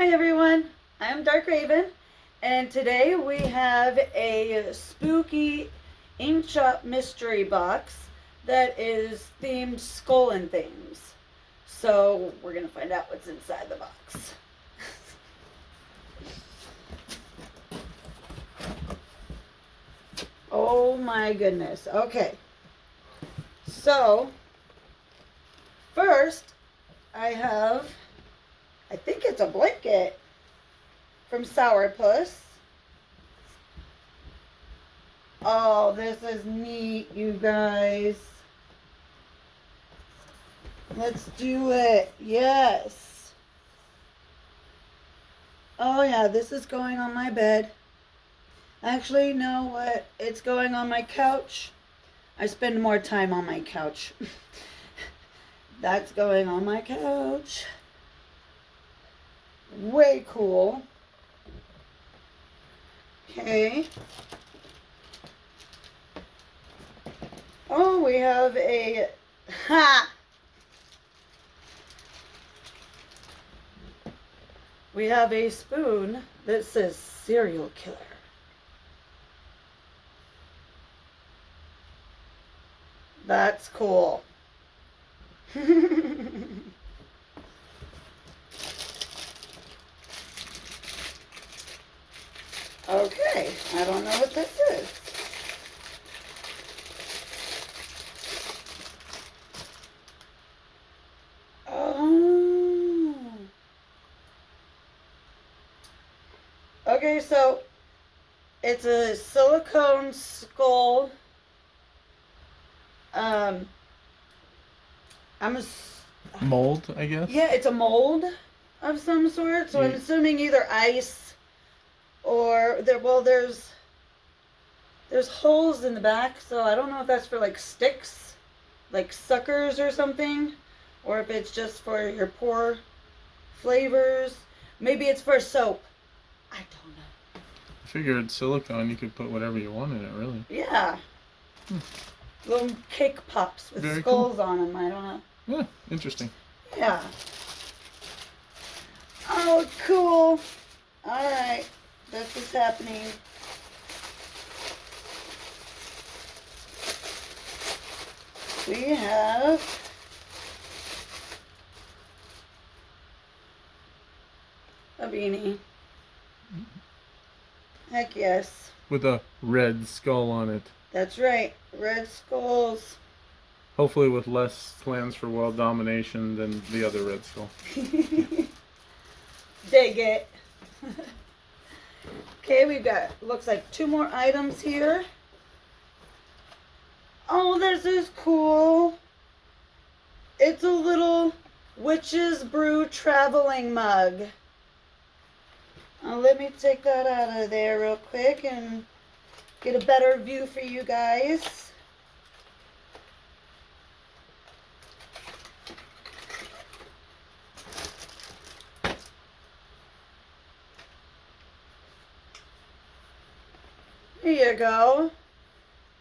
Hi everyone, I'm Dark Raven, and today we have a spooky Inkshop mystery box that is themed skull and things. So we're gonna find out what's inside the box. Oh my goodness. Okay. So first I think it's a blanket from Sourpuss. Oh, this is neat, you guys. Let's do it. Yes. Oh, yeah, this is going on my bed. Actually, know what? It's going on my couch. I spend more time on my couch. That's going on my couch. Way cool. Okay. Oh, we have a... Ha! We have a spoon that says serial killer. That's cool. Okay, I don't know what this is. Oh. Okay, so it's a silicone skull. I'm a Mold, I guess. Yeah, it's a mold of some sort. So I'm assuming either ice or there's holes in the back, so I don't know if that's for like sticks, like suckers or something, or if it's just for your pour flavors. Maybe it's for soap. I don't know. I figured silicone, you could put whatever you want in it, really. Yeah. Little cake pops with Very skulls cool. on them. I don't know. Yeah, interesting. Yeah. Oh, cool. All right. This is happening. We have a beanie. Heck yes. With a red skull on it. That's right. Red skulls. Hopefully with less plans for world domination than the other red skull. Dig it. Okay, we've got, looks like 2 more items here. Oh, this is cool. It's a little Witch's Brew traveling mug. Let me take that out of there real quick and get a better view for you guys. Here you go.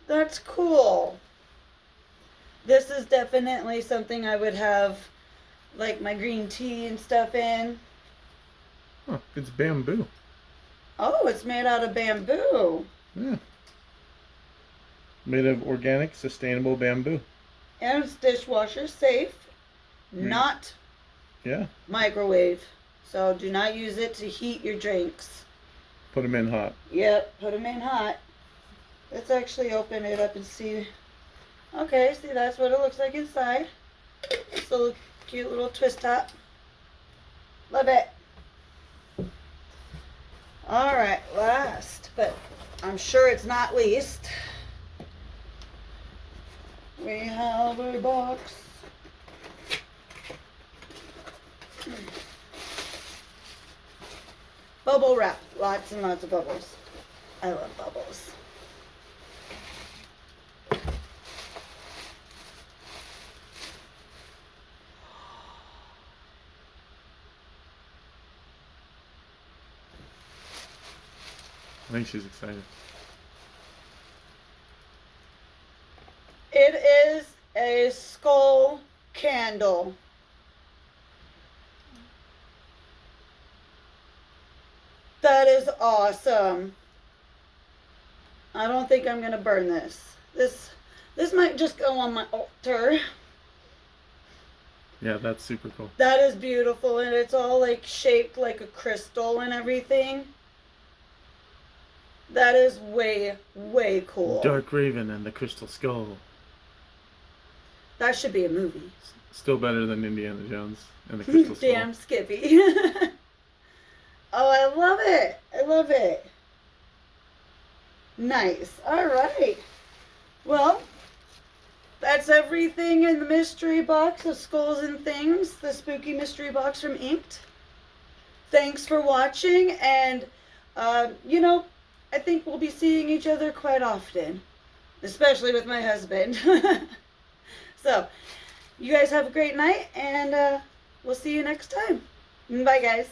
That's cool. This is definitely something I would have like my green tea and stuff in. Huh, it's bamboo. Oh, it's made out of bamboo. Yeah. Made of organic, sustainable bamboo. And it's dishwasher safe. Not microwave. So do not use it to heat your drinks. Put them in hot. Yep, put them in hot. Let's actually open it up and see. Okay, see, that's what it looks like inside. It's a little cute little twist top. Love it. Alright, last, but I'm sure it's not least, we have a box. Bubble wrap. Lots and lots of bubbles. I love bubbles. I think she's excited. It is a skull candle. That is awesome. I don't think I'm gonna burn this. This might just go on my altar. Yeah, that's super cool. That is beautiful, and it's all like shaped like a crystal and everything. That is way, way cool. Dark Raven and the Crystal Skull. That should be a movie. Still better than Indiana Jones and the Crystal Skull. Damn Skippy. Oh, I love it. I love it. Nice. All right. Well, that's everything in the mystery box of Skulls and Things, the spooky mystery box from Inked. Thanks for watching, and, I think we'll be seeing each other quite often, especially with my husband. So, you guys have a great night, and we'll see you next time. Bye, guys.